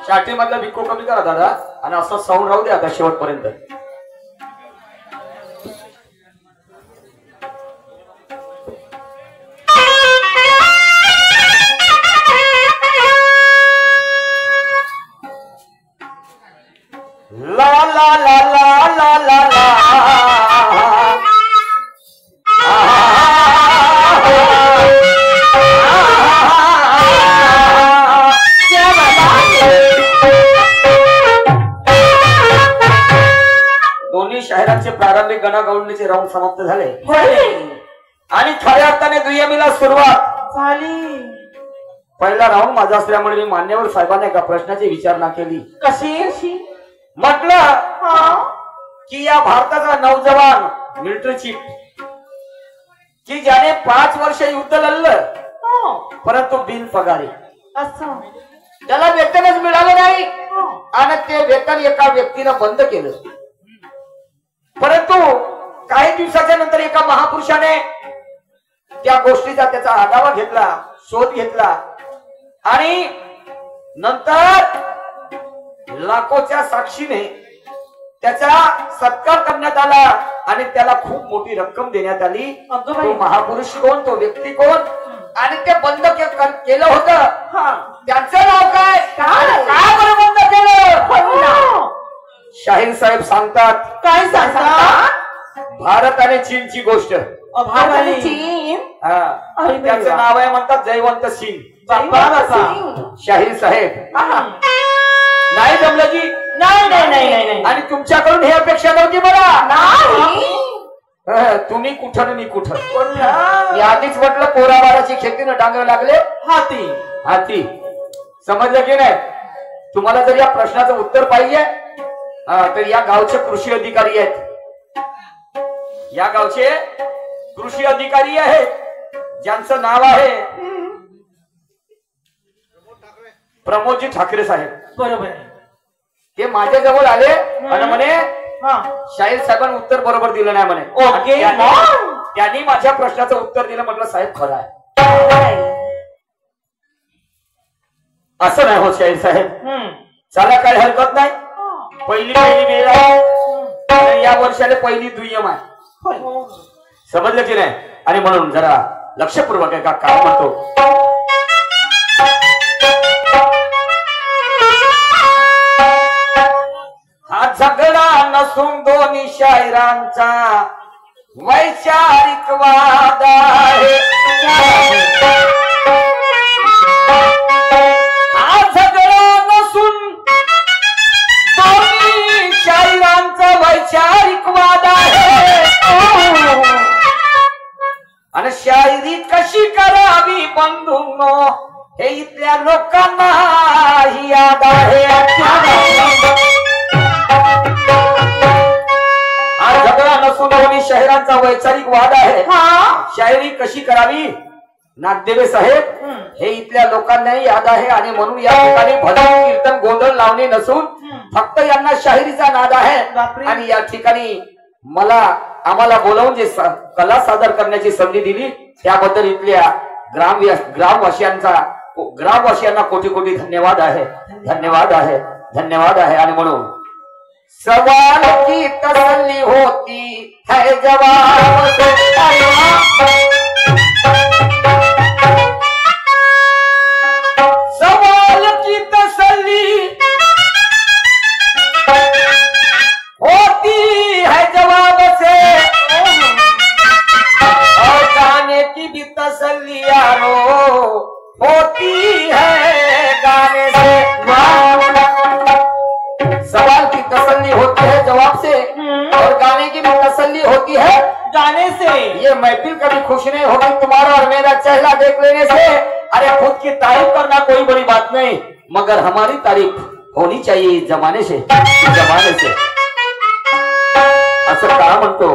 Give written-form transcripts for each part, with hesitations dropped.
शाटी मधला भिक्को कमी करा दादा आणि असं साऊंड राहू दे आता शेवटपर्यंत. ला ला ला ला ला ला ला दोन्ही शाहिरांचे प्रारंभिक गणागवळणीचे राऊंड समाप्त झाले आणि खऱ्या अर्थाने दुय्यमीला सुरुवात झाली. पहिला राऊंड माझा असल्यामुळे मी मान्यवर साहेबांना एका प्रश्नाची विचारणा केली. कशी? म्हटलं की या भारताचा नौजवान मिलिटरी चीफ की ज्याने 5 वर्ष युद्ध लढलं परंतु बिन पगारी असं त्याला वेतनच मिळालं नाही आणि ते वेतन एका व्यक्तीनं बंद केलं. परंतु काही दिवसाच्या नंतर एका महापुरुषाने त्या गोष्टीचा त्याचा आढावा घेतला, शोध घेतला आणि नंतर लाखोच्या साक्षीने त्याचा सत्कार करण्यात आला आणि त्याला खूप मोठी रक्कम देण्यात आली. तो महापुरुष कोण, तो व्यक्ती कोण आणि ते बंद केलं होतं त्याचं नाव काय, का बरं बंद केलं? शाहीर साहेब सांगतात. काय सांगतात? भारत आणि चीनची गोष्ट. भारत आणि चीन, त्याचं नाव आहे म्हणतात जयवंत सिंग. शाहीर साहेब नाही जमलं जी. नाही आणि तुमच्याकडून हे अपेक्षा नव्हती मला. तुम्ही कुठं मी कुठं. मी आधीच म्हटलं पोराबाराची खेतीनं डांगर लागले हाती. समजलं की नाही? तुम्हाला जर या प्रश्नाचं उत्तर पाहिजे तर या गावचे कृषी अधिकारी आहेत. या गावचे कृषी अधिकारी आहेत ज्यांचं नाव आहे प्रमोदजी ठाकरे साहेब. बरोबर. ते माझ्या जवळ आले आणि म्हणे शाहीर साहेबांनी उत्तर बरोबर दिलं नाही म्हणे. त्यांनी माझ्या प्रश्नाचं उत्तर दिलं. म्हटलं साहेब खरं आहे. असं नाही हो शाहीर साहेब. चला काही हरकत नाही. पहिली वेळ आहे या वर्षाला पहिली दुय्यम आहे. समजलं की नाही? आणि म्हणून जरा लक्षपूर्वक आहे का काय म्हणतो. हा झगडा नसून दोन्ही शाहिरांचा वैचारिक वाद आहे. हा झगडा नसून दोन्ही शाहिरांचा वैचारिक वाद आहे. आणि शायरी कशी करावी बंधूंनो हे इथल्या लोकांना याद आहे. हा झगडा नसून दोन्ही शहरांचा वैचारिक वाद आहे. शायरी कशी करावी नागदेवे साहेब हे इथल्या लोकांना याद आहे आणि म्हणून या ठिकाणी भजन कीर्तन गोंधळ लावणे नसून फक्त यांना शाहिरीचा नाद आहे आणि या ठिकाणी आम्हाला बोलावून जे कला सादर करण्याची संधी दिली त्याबद्दल इथल्या ग्रामवासियांना कोटी कोटी धन्यवाद आहे धन्यवाद आहे धन्यवाद आहे आणि म्हणून सवाल की तसल्ली होती है जवाब सवाल की तसल्ली होती है जवाब से और गाने की भी तसल्ली यारो होती है गाने से सवाल की तसल्ली होती है जवाब से और गाने की भी तसल्ली होती है गाने से। ये महफिल कभी खुश नहीं होगी तुम्हारा और मेरा चेहरा देख लेने से। अरे खुद की तारीफ करना कोई बड़ी बात नहीं मगर हमारी तारीफ होनी चाहिए जमाने से असं का म्हणतो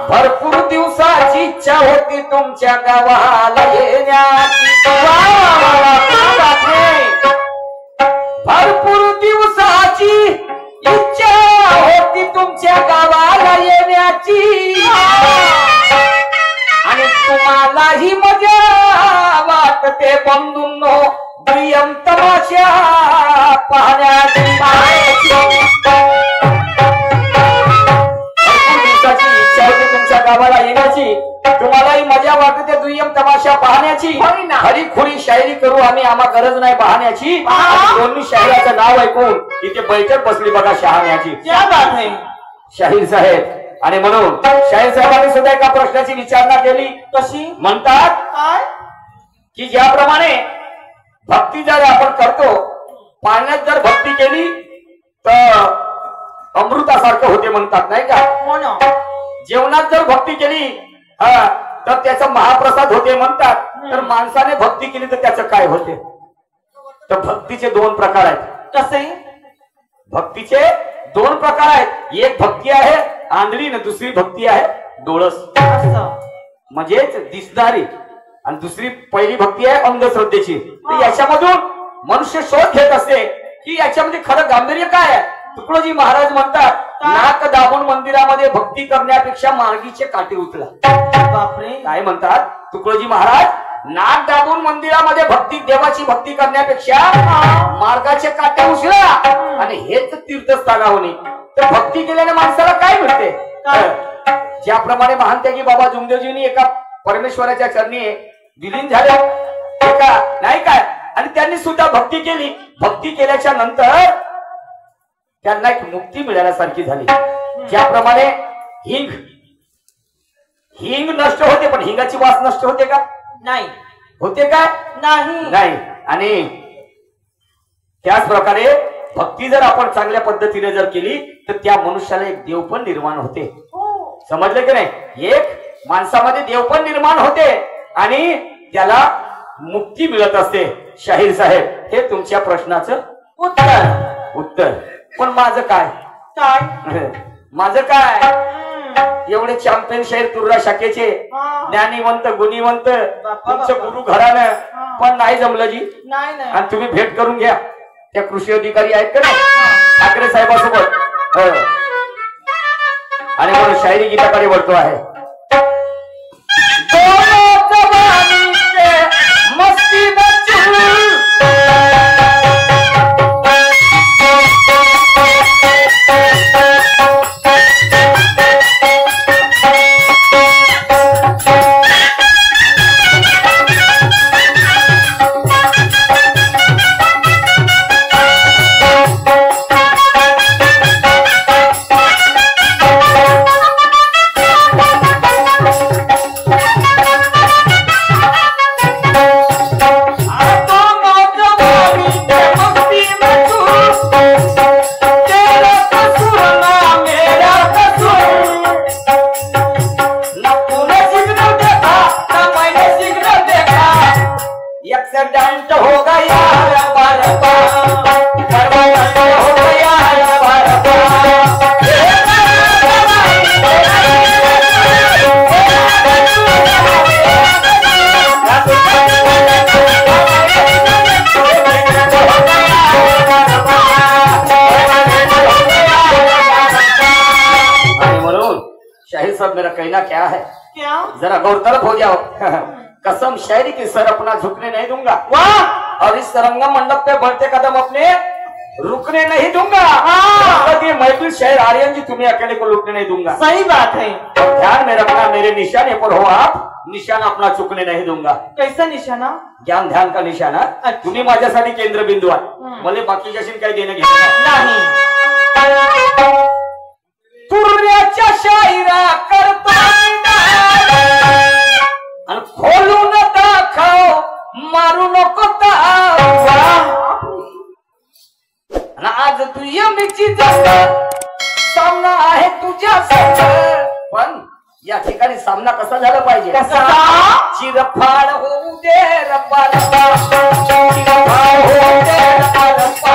भरपूर दिवसाची इच्छा होती तुमच्या गावाला येण्याची भरपूर दिवसाची इच्छा होती तुमच्या गावाला येण्याची आणि तुम्हालाही मजा वाटते बंधूंनो दुय्यम तमाशा पाहण्याची इच्छा होती तुमच्या गावाला येण्याची तुम्हालाही मजा वाटते दुय्यम तमाशा पाहण्याची खरी खुरी शायरी करू आम्ही आम्हा गरज नाही पाहण्याची दोन्ही शाहिराचं नाव ऐकून इथे बैठक बसली बघा शहाण्याची शाहीर साहेब आणि म्हणून शाहीर साहेबांनी सुद्धा एका प्रश्नाची विचारणा केली कशी म्हणतात की ज्याप्रमाणे भक्ती जर आपण करतो पाण्यात जर भक्ती केली तर अमृतासारखं होते म्हणतात नाही का जेवणात जर भक्ती केली तर त्याचा महाप्रसाद होते म्हणतात तर माणसाने भक्ती केली तर त्याचं काय होते तर भक्तीचे दोन प्रकार आहेत कसे भक्तीचे दोन प्रकार आहेत एक भक्ती आहे आंधळी ना दुसरी भक्ती आहे डोळस म्हणजेच दिसणारी आणि दुसरी पहिली भक्ती आहे अंधश्रद्धेची तर याच्यामधून मनुष्य शोध घेत असते की याच्यामध्ये खरं गांभीर्य काय आहे तुकडोजी महाराज म्हणतात नाक दाबून मंदिरामध्ये भक्ती करण्यापेक्षा मार्गीचे काटे उचला बापरे काय म्हणतात तुकडोजी महाराज नाक दाबून मंदिरामध्ये देवाची भक्ती करण्यापेक्षा मार्गाचे काटे उचला आणि हेच तीर्थस्थाना होणे तर भक्ती केल्याने माणसाला काय मिळते ज्याप्रमाणे महानत्यागी बाबा जुमदेवजींनी एका परमेश्वराच्या चरणी विलीन झाले एका नाही काय आणि त्यांनी सुद्धा भक्ती केली भक्ती केल्याच्या नंतर त्यांना एक मुक्ती मिळाल्यासारखी झाली ज्याप्रमाणे हिंग नष्ट होते पण हिंगाची वास नष्ट होते का नाही होते का नाही आणि त्याच प्रकारे भक्ती जर आपण चांगल्या पद्धतीने जर केली तर त्या मनुष्याला एक देव पण निर्माण होते समजलं की नाही एक माणसामध्ये देव पण निर्माण होते आणि त्याला मुक्ती मिळत असते शाहीर साहेब हे तुमच्या प्रश्नाचं उत्तर पण माझं काय एवढे चॅम्पियन शाहीर तुर्रा शाखेचे ज्ञानीवंत गुणीवंत तुमचं गुरु घरानं पण नाही जमलं जी आणि तुम्ही भेट करून घ्या त्या कृषी अधिकारी आहेत का नाही ठाकरे साहेबासोबत आणि म्हणून शायरी गीताकडे वळतो आहे मस्ती सब मेरा कहना क्या है? क्या? जरा गौरतलब हो जाओ। कसम शायरी की सर अपना झुकने नहीं दूंगा। वाह! और इस सरंगम मंडप पे बढ़ते कदम अपने रुकने नहीं दूंगा। ये महफिल शायर आर्यन जी तुम्हें अकेले को लुटने नहीं दूंगा। सही बात है। ध्यान में रखना, मेरे निशाने पर हो आप, निशाना अपना चुकने नहीं दूंगा। कैसा निशाना? ज्ञान ध्यान का निशाना। तुम्ही माझ्यासाठी केंद्रबिंदू आहे, मला बाकीच्याशी काही देणं घेणं नाही। तुर्याच्या शायरा करता आणि खोलून दाखव, मारू नको आणि आज तू यमीची जंग सामना आहे तुझ्या संग। पण या ठिकाणी सामना कसा झाला पाहिजे? चिरफाड होऊ दे रब्बा रब्बा, चिरफाड होऊ दे रब्बा रब्बा।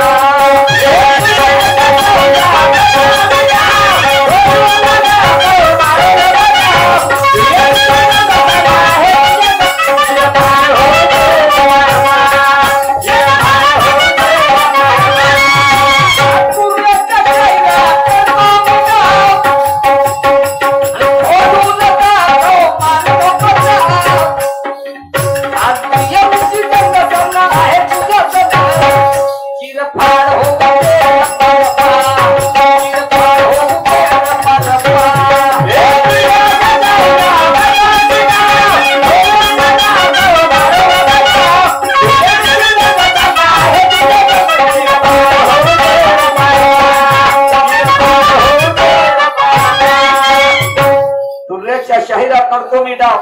करतो मी डाव,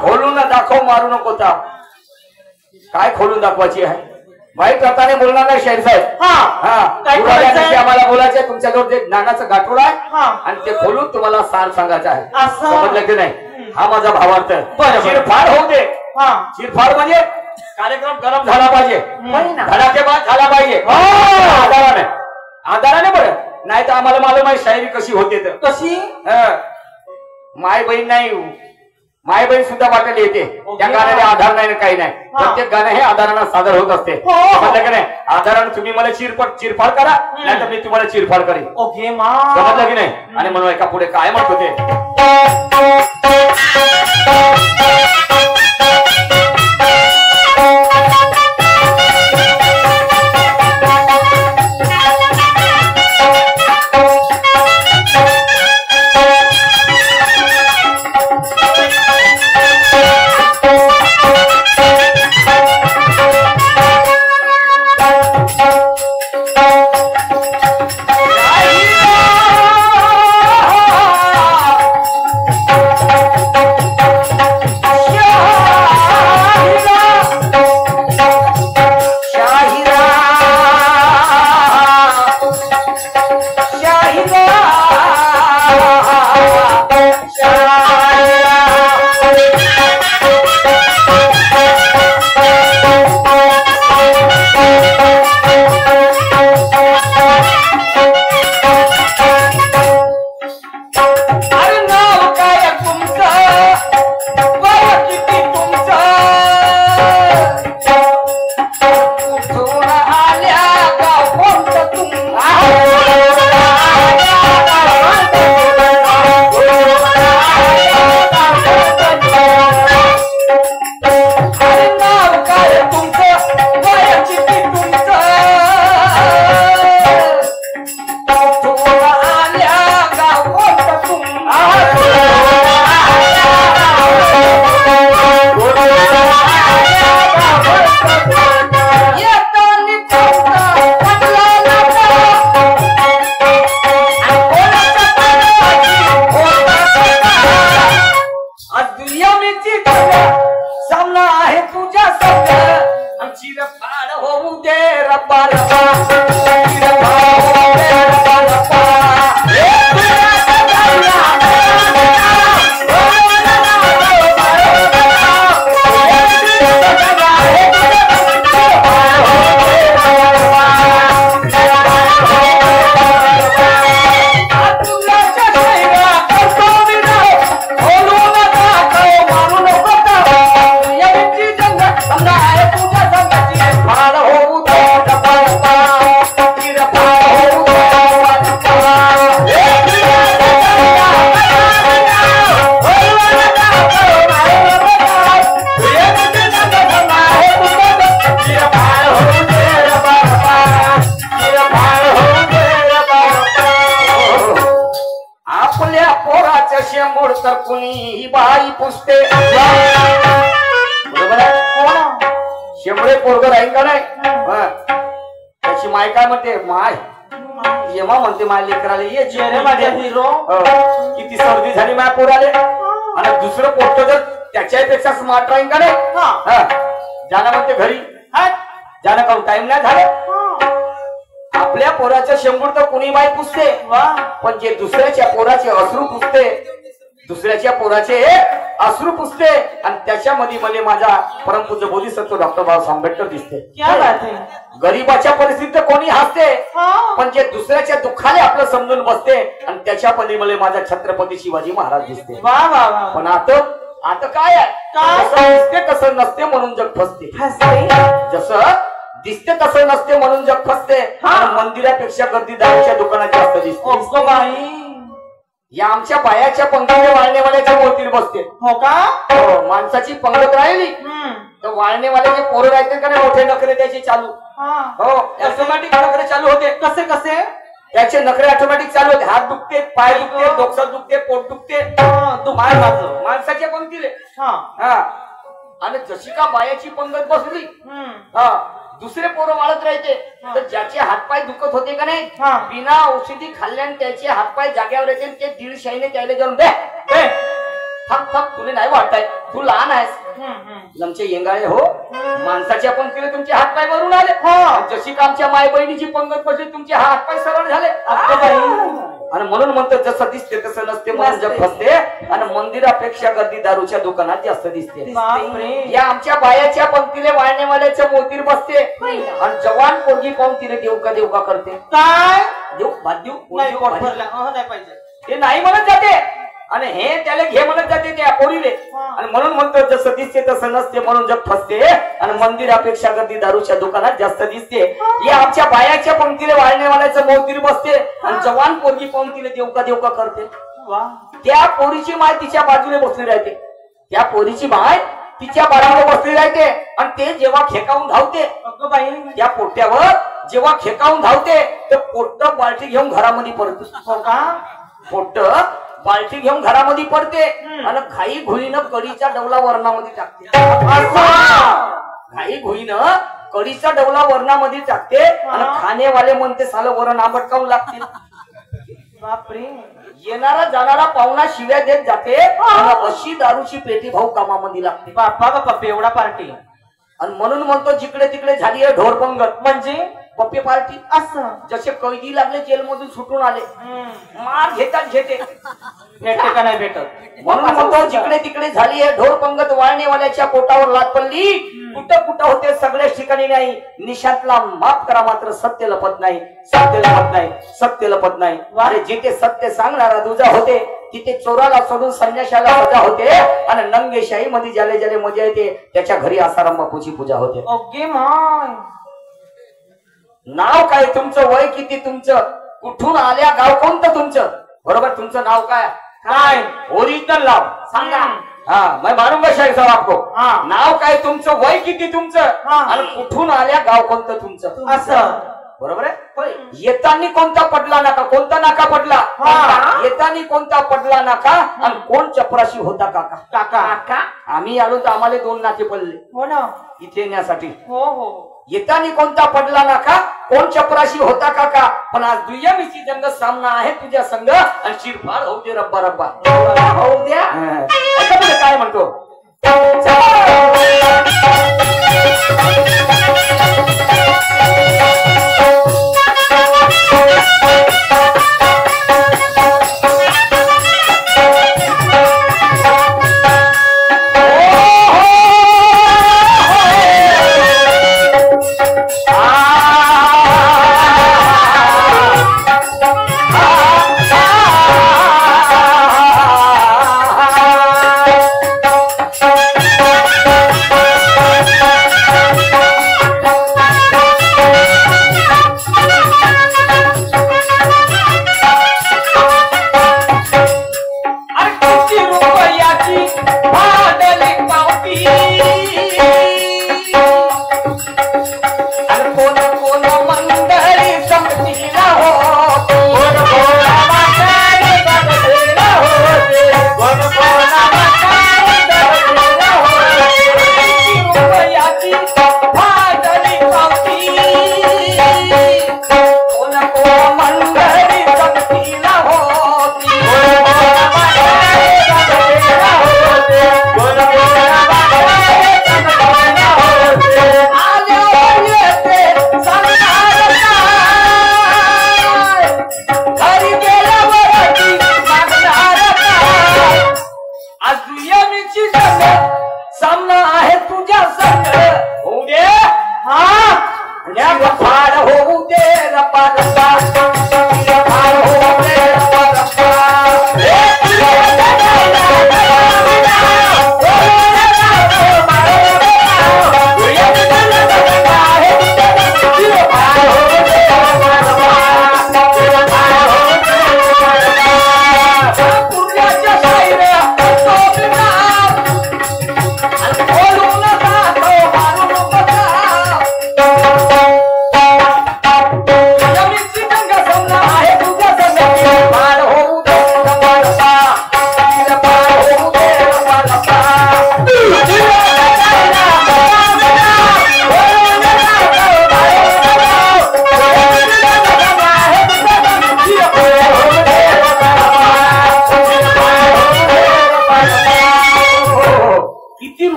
खोलून दाखव, मारू नको ताव। काय खोलून दाखवायची आहे? वाईट अर्थाने बोलणार नाही शाहीर साहेब। आम्हाला बोलायचं तुमच्याजवळ जे ज्ञानाचं गाठोड आहे आणि ते खोलून तुम्हाला सार सांगायचं आहे, समजलं की नाही? हा माझा भावार्थ। चिरफाड होऊ दे। चिरफाड म्हणजे कार्यक्रम गरम झाला पाहिजे, धडाकेबाज झाला पाहिजे, आधाराने आधाराने। बरं नाही तर आम्हाला मालूम आहे शायरी कशी होते तर कशी। माय बहीण नाही, माय बहीण सुद्धा वाटेल येते, त्या गाण्याला आधार नाही काही नाही। प्रत्येक गाणं हे आधारानं सादर होत असते, समजलं की नाही? आधारानं तुम्ही मला चिरफाड करा, नाही तर मी तुम्हाला चिरफाड करेन, समजलं की नाही? आणि म्हणून एका पुढे काय म्हणतो ते कुणी बाई पुसते. बरोबर आहे. हो ना. शेंबडे पोरग राहील का नाही. त्याची माय काय म्हणते, माय येमा म्हणते माय लेकराला ये रे माझ्या हिरो. किती सर्दी झाली माय पोराले. आणि दुसरं पोट जर त्याच्यापेक्षा स्मार्ट राहील का नाही. जाणं म्हणते घरी जाणं काऊन टाइम नाही झालं. आपल्या पोराच्या शेंबूड तर कुणी बाई पुसते, पण जे दुसऱ्याच्या पोराचे अश्रू पुसते, दुसऱ्याच्या पोराचे अश्रू पुसते, आणि त्याच्यामध्ये मला माझा परमपूज्य बोधिसत्व डॉक्टर बाबासाहेब आंबेडकर दिसते. क्या बात है. गरीबाच्या परिस्थितीत कोणी हसते, पण जे दुसऱ्याच्या दुःखाने आपलं समजून बसते, आणि त्याच्यामध्ये मला माझा छत्रपती शिवाजी महाराज दिसते. वा वा वा. पण आता काय आहे, कसं दिसते कसं नसते म्हणून जग फसते. जसं दिसते तसं नसते म्हणून जग फसते. मंदिरापेक्षा गर्दीदाराच्या दुकानात जास्त दिसते. या आमच्या बायाच्या पंगतीने वाळणेवाल्याच्या मोतीर बसते. हो का. माणसाची पंगत राहिली तर वाळणेवाल्याचे पोरं राहते का नाही, मोठे नखरे त्याचे चालू. हो, ऑटोमॅटिक नखरे चालू होते. कसे कसे त्याचे नखरे ऑटोमॅटिक चालू होते. हात दुखते, पाय दुखते, डोकं दुखते, पोट दुखते. माणसाच्या पंगतीले. आणि जशी का बायाची पंगत बसली, दुसरे पोरं वाळत राहते, तर ज्याचे हातपाय दुखत होते का नाही, बिना औषधी खाल्ल्याने त्याचे हातपाय जाग्यावर येते. ते 150 त्याला जाऊन दे थांब तुला नाही वाटताय, तू लहान आहेस. आमचे येंगाळे हो, माणसाच्या पंक्तीला तुमचे हातपाय भरून आले. जशी का आमच्या माय बहिणीची पंगत बसली, तुमचे हातपाय सरळ झाले. आणि म्हणून म्हणतो जसं दिसते तसं नसते म्हणून जग फसते. आणि मंदिरापेक्षा गर्दी दारूच्या दुकानात जास्त दिसते. या आमच्या बायाच्या पंक्तीला वाळणेवाल्याच्या मोतीर बसते, आणि जवान पोरगी पाहून तिने देवका करते. काय देऊ भात देऊ नाही पाहिजे ते नाही म्हणत जाते, आणि हे त्याला घे म्हणत जाते त्या पोरीले. आणि म्हणून म्हणतो जसं दिसते तसं नसते म्हणून जग फसते. आणि मंदिरापेक्षा गर्दी दारूच्या दुकानात जास्त दिसते. या आमच्या बायाच्या पंक्तीला वाळणेवाल्याचं मोतीर बसते, आणि जवान पोरगी पाहून तिने देवका करते. त्या पोरीची माय तिच्या बाजूने बसली राहते. त्या पोरीची माय तिच्या बाजूला बसली राहते, आणि ते जेव्हा खेकावून धावते त्या पोट्यावर, जेव्हा खेकावून धावते तर पोट्ट बाल्टी घेऊन घरामध्ये पडते. पोट्ट बाल्टी घेऊन घरामध्ये पडते, आणि घाई घुईनं कढीचा डवला वरणामध्ये टाकते. घाई घुईनं कढीचा डवला वरणामध्ये टाकते, आणि खाणेवाले म्हणते सालं वरण आंबट काऊन लागते. बापरे. येणारा जाणारा पाहुणा शिव्या देत जाते, आणि अशी दारूची पेटी भाऊ कामामध्ये लागते. बाप्पा एवढा पार्टी. आणि म्हणून म्हणतो जिकडे तिकडे झाली आहे ढोर पंगत, म्हणजे पप्पे पार्टी. असं जसे कैदी लागले जेलमधून सुटून आले, मार घेते भेटते का नाही भेटत. म्हणून म्हणतो जिकडे तिकडे झाली आहे ढोर पंगत. वाळणेवाल्याच्या पोटावर लात पडली, कुठं होते सगळ्याच ठिकाणी नाही. निशांतला माफ करा, मात्र सत्य लपत नाही. सत्य लपत नाही. अरे जिथे सत्य सांगणारा दुजा होते, तिथे चोराला सोडून संन्याशाला सजा होते. आणि नंगेशाही मध्ये ज्याले मजा येते, त्याच्या घरी आसाराम बापूची पूजा होते. ओके माय. नाव काय तुमचं, वय किती तुमचं, कुठून आल्या, गाव कोणतं तुमचं, बरोबर तुमचं नाव काय, ओरिजिनल नाव सांगा. मैं मारूंगा शाही साहब आपको. नाव काय तुमचं, वय किती तुमचं, आणि कुठून आल्या, गाव कोणतं तुमचं, असं बरोबर आहे. येतानी कोणता पडला नाका, कोणता नाका पडला, येतानी कोणता पडला नाका, आणि कोण चपराशी होता काका. आम्ही आलो तर आम्हाला 2 नाके पडले. हो ना, इथे येण्यासाठी. हो. येतानी कोणता पडला नाका, कोण चपराशी होता काका. पण आज दुय्यमीची जंग सामना आहे तुझ्या संग, आणि शिरफाड होऊ दे रब्बा होऊ द्या. काय म्हणतो, फाड होऊ दे रप्पा रप्पा फाड होऊ दे रप्पा रप्पा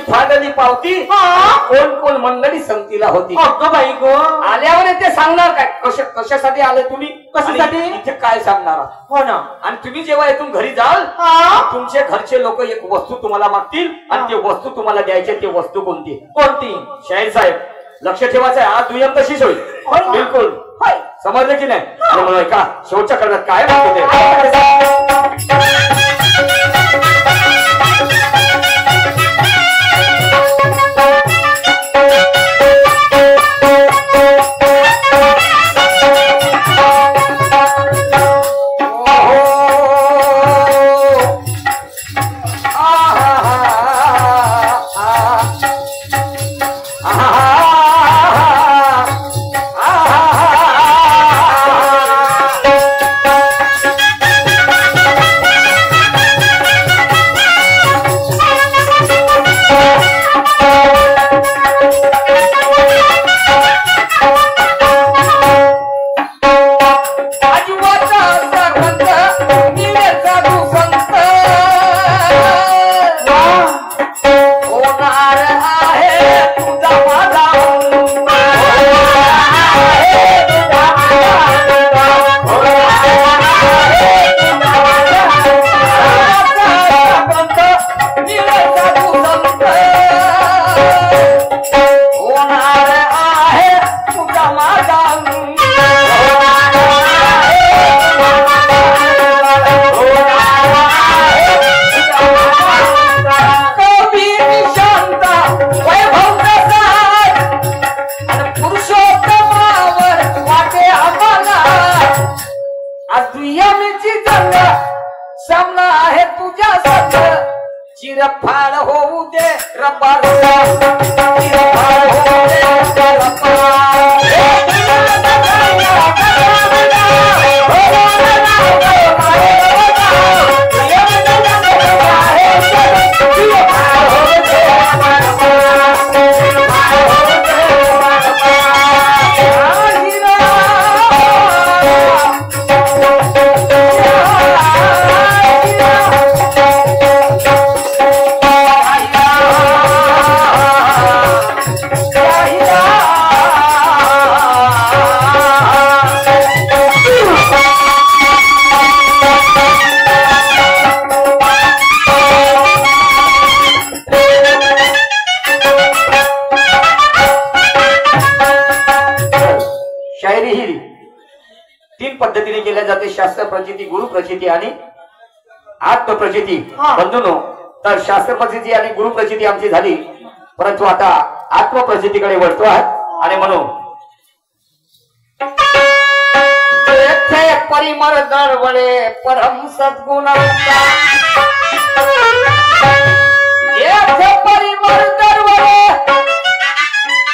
फाडली पावती कोण कोण मंडळी संगतीला होती बाई गो आल्यावर ते सांगणार काय कशासाठी आले तुम्ही कशासाठी इथे काय सांगणार हो ना आणि तुम्ही जेव्हा इथून घरी जाल तुमचे घरचे लोक एक वस्तू तुम्हाला मागतील आणि ते वस्तू तुम्हाला द्यायचे ते वस्तू कोणती कोणती शाहीर साहेब लक्ष ठेवायचं आहे आज दुय्यम तशीच होईल बिलकुल समजलं की नाही आणि म्हणून का शेवटच्या करण्यात काय म्हणतो चिरफाड होऊ दे रब्बा चिरफाड होऊ दे रब्बा पद्धतीने केल्या जाते शास्त्र प्रचिती गुरु प्रचिती आणि आत्म प्रचिती बंधूनो तर शास्त्र प्रचिती आणि गुरु प्रचिती आमची झाली परंतु आता आत्म प्रचितीकडे वळतो आहात आणि म्हणून परिमळ दळवळे परम सद्गुणांचा परिमळ दळवळे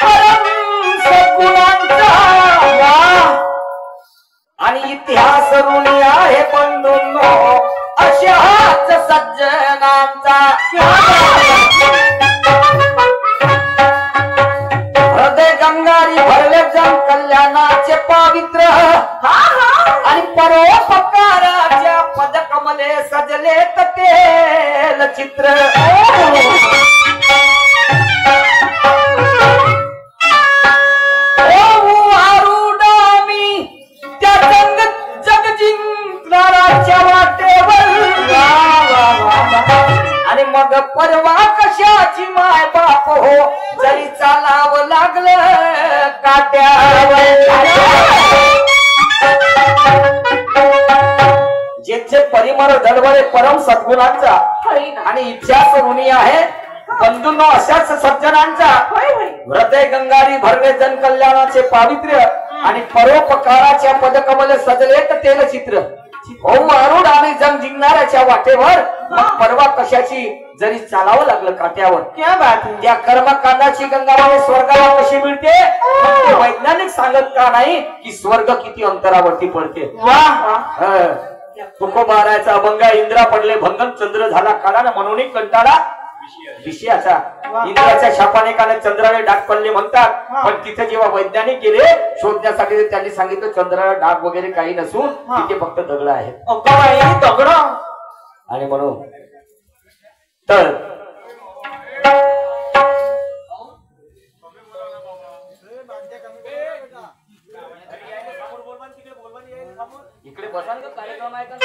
परम सद्गुणांचा आणि इतिहास ऋणी आहे बंधूंनो अशाच सज्जनांचा हृदय गंगारी भरले जन कल्याणाचे पवित्र आणि परोपकाराच्या पदकमध्ये सजले तेल चित्र आणि मग परवा कशाची माय बाप हो जरी चालावं लागलं काट्यावर जे परिमळ दडवळे परम सद्गुणांचा आणि इतिहास ऋणी आहे बंधूंनो अशाच सज्जनांचा हृदय गंगारी भरले जन कल्याणाचे पावित्र्य आणि परोपकाराच्या पदकमल सजलेत तेलचित्र होऊ अरुण आणि जंग जिंकणाऱ्याच्या वाटेवर मग परवा कशाची जरी चालावं लागलं काट्यावर क्या बात है त्या कर्मकांडाची गंगामाई स्वर्गाला कशी मिळते मग ते वैज्ञानिक सांगत का नाही की स्वर्ग किती अंतरावरती पडते वाह तुकोबारायचा अभंगा इंद्रा पडले भंगन चंद्र झाला काळानं म्हणून कंटाळा विषयाचा इंद्राच्या शापाने काने चंद्राने डाग पडले म्हणतात पण तिथे जेव्हा वैज्ञानिक गेले शोधण्यासाठी त्यांनी सांगितलं चंद्राला डाग वगैरे काही नसून तिथे फक्त दगड आहेत दगड आणि म्हणून तर इकडे बसाल का कार्यक्रम आहे का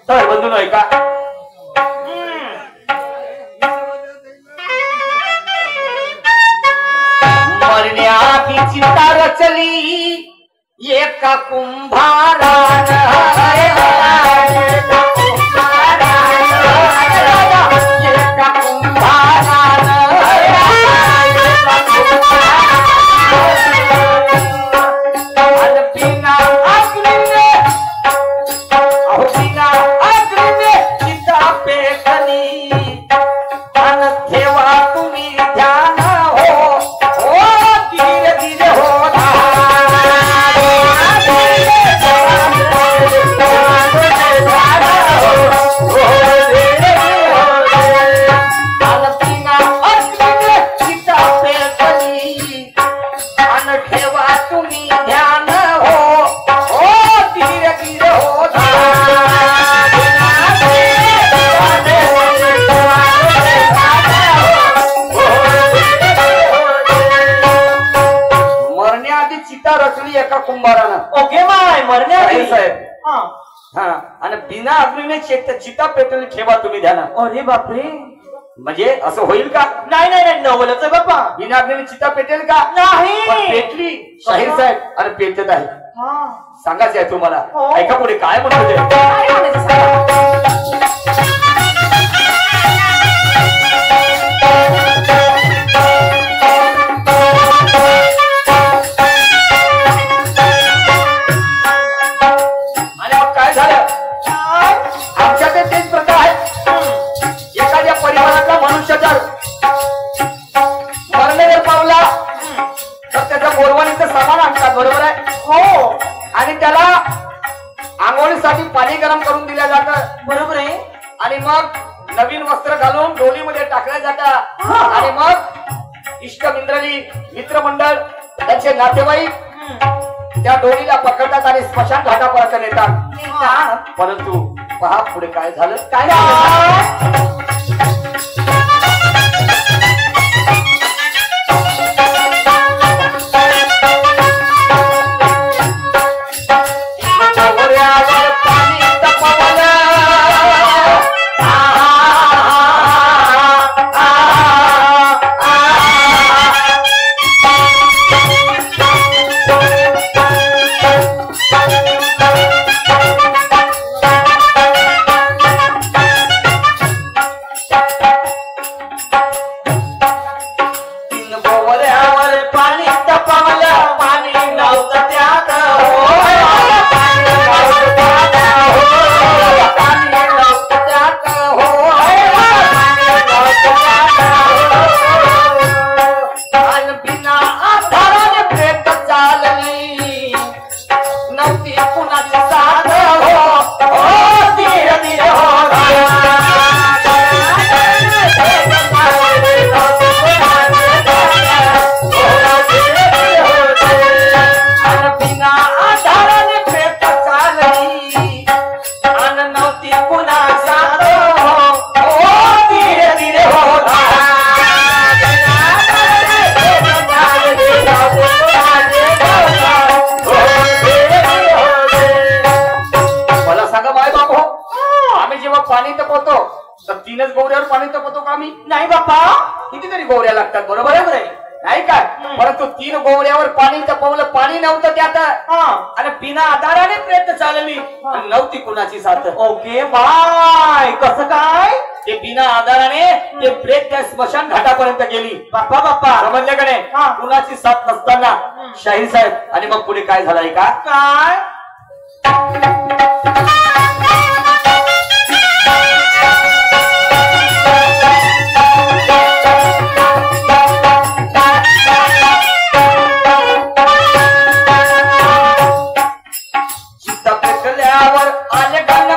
तर बंधू नाही का मरण्याची चिंता रचली एका कुंभारान एका कुंभारानं ओके माय मरण्याआधी साहेब आणि बिना अग्नीने चिता पेटवली ठेवा तुम्ही ध्याना अरे बापरे म्हणजे असं होईल का नाही नाही नाही नवलच आहे बाप्पा बिना अग्नीने चिता पेटेल का नाही पेटली शाहीर साहेब आणि पेटत आहे सांगायचं आहे तुम्हाला हो. ऐका पुढे काय म्हणतो बरोबर आहे हो आणि त्याला आंघोळीसाठी पाणी गरम करून दिलं जातं बरोबर आहे आणि मग नवीन वस्त्र घालून डोलीमध्ये टाकल्या जातात आणि मग इष्टमिंद्रनी मित्रमंडळ त्यांचे नातेवाईक त्या डोलीला पकडतात आणि स्मशान घाटापर्यंत नेतात परंतु पहा पुढे काय झालं काय नव्हती कुणाची साथ हो धीरे धीरे होता बिना आधाराने प्रेत चालली आणि नव्हती कुणाची साथ हो धीरे धीरे होता मला सांगा माय बाप हो आम्ही जेव्हा पाणी तपवतो तर 3च गौऱ्यावर पाणी तपवतो का आम्ही नाही बाप्पा कितीतरी गौऱ्या लागतात बरोबर आहे नाही काय परंतु 3 गौऱ्यावर पाणी तपवलं पाणी नव्हतं त्यात आणि बिना आधाराने प्रयत्न चालली नव्हती कुणाची साथ ओके बाय कसं काय ते बिना आधाराने ते प्रेत त्या स्मशान घाटापर्यंत गेली बाप्पा बाप्पा समजले का नाही कुणाची साथ नसताना शाहीर साहेब आणि मग पुढे काय झालंय का काय चित्ता पेटल्यावर आले गण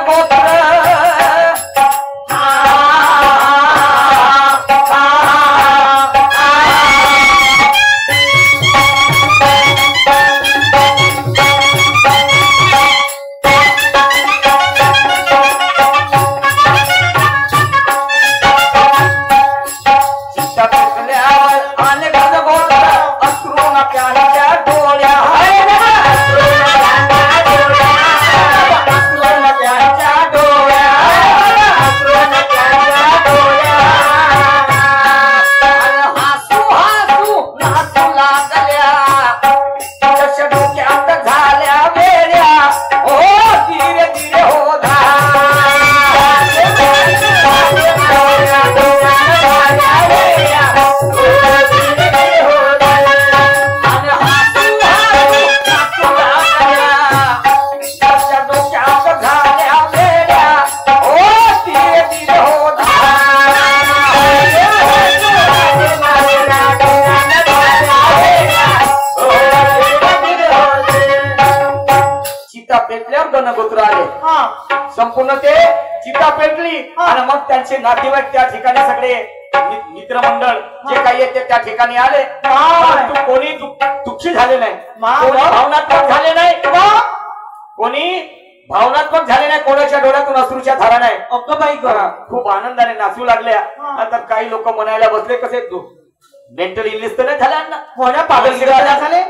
गोत्र संपूर्ण ते चिता पेटली आणि मग त्यांचे नातेवाईक त्या ठिकाणी सगळे मित्रमंडळ जे काही येते त्या ठिकाणी आले परंतु कोणी दुःखी झाले नाही कोणी भावनात्मक झाले नाही कोणी भावनात्मक झाले नाही कोणाच्या डोळ्यातून अश्रूच्या धारा नाही अक्क बाई खूप आनंदाने नाचू लागल्या आता काही लोक म्हणायला बसले कसे मेंटल इलनेस तर नाही झाल्या होण्या पागल झाले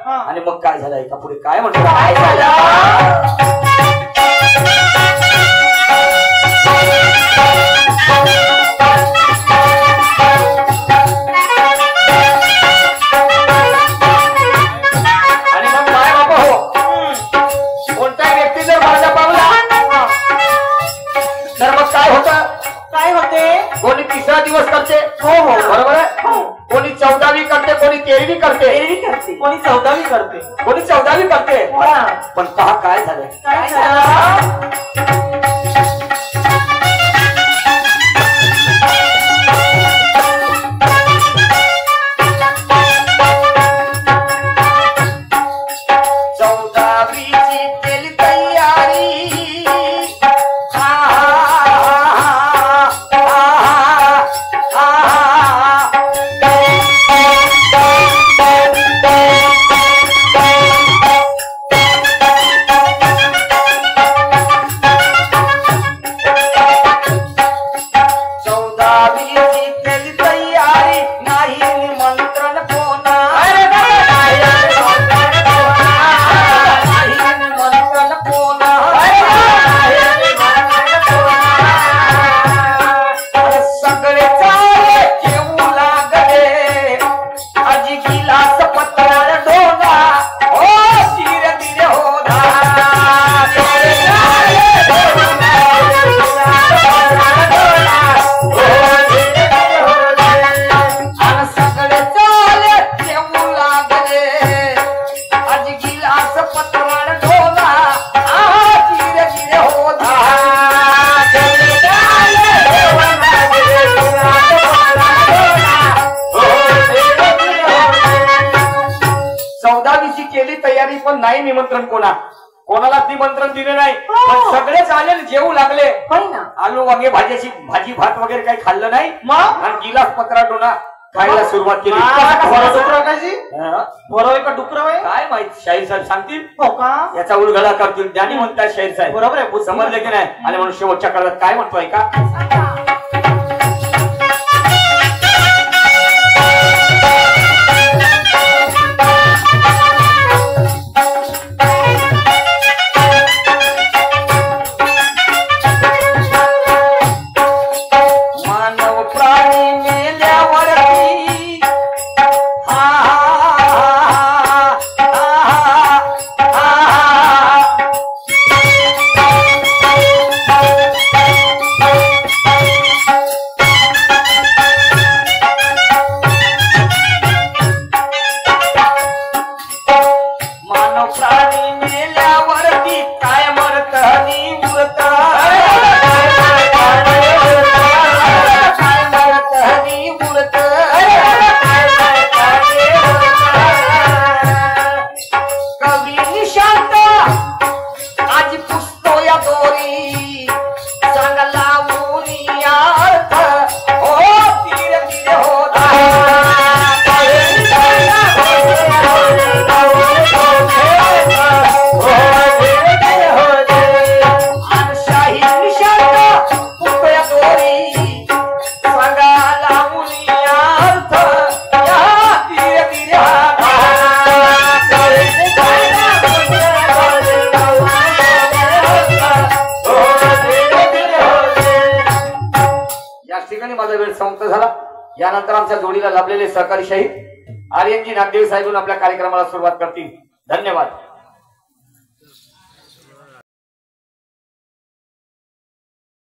आणि मग काय झालं एका पुढे काय म्हणतो काय झालं आणि मग काय बाबा हो कोणत्या व्यक्ती जर माझ्या पावला तर मग काय होतं काय होते कोणी 3रा दिवस करते हो हो बरोबर आहे कोणी 14वी करते कोणी 13वी करते कोणी 14वी करते कोणी 14वी करते पण पहा काय झालं काय झालं पण नाही निमंत्रण कोणा कोणाला निमंत्रण दिले नाही पण सगळेच आले आणि जेवू लागले होय ना. आलू वांगे भाजी भात वगैरे काही खाल्लं नाही मग आणि गिलास पत्रा डोना खायला सुरुवात केली बरोबर का डुकर आहे काय माहित शाहीर साहेब सांगतील हो का याचा उलगडा करतील ज्ञानी म्हणतात शाहीर साहेब बरोबर आहे समजले की नाही आणि म्हणून शेवटच्या काळात काय म्हणतोय का समाप्त झाला यानंतर आमच्या जोडीला लाभलेले सहकारी शहीद आर्यनजी नागदेव साहेब आपल्या कार्यक्रमाला सुरुवात करतील धन्यवाद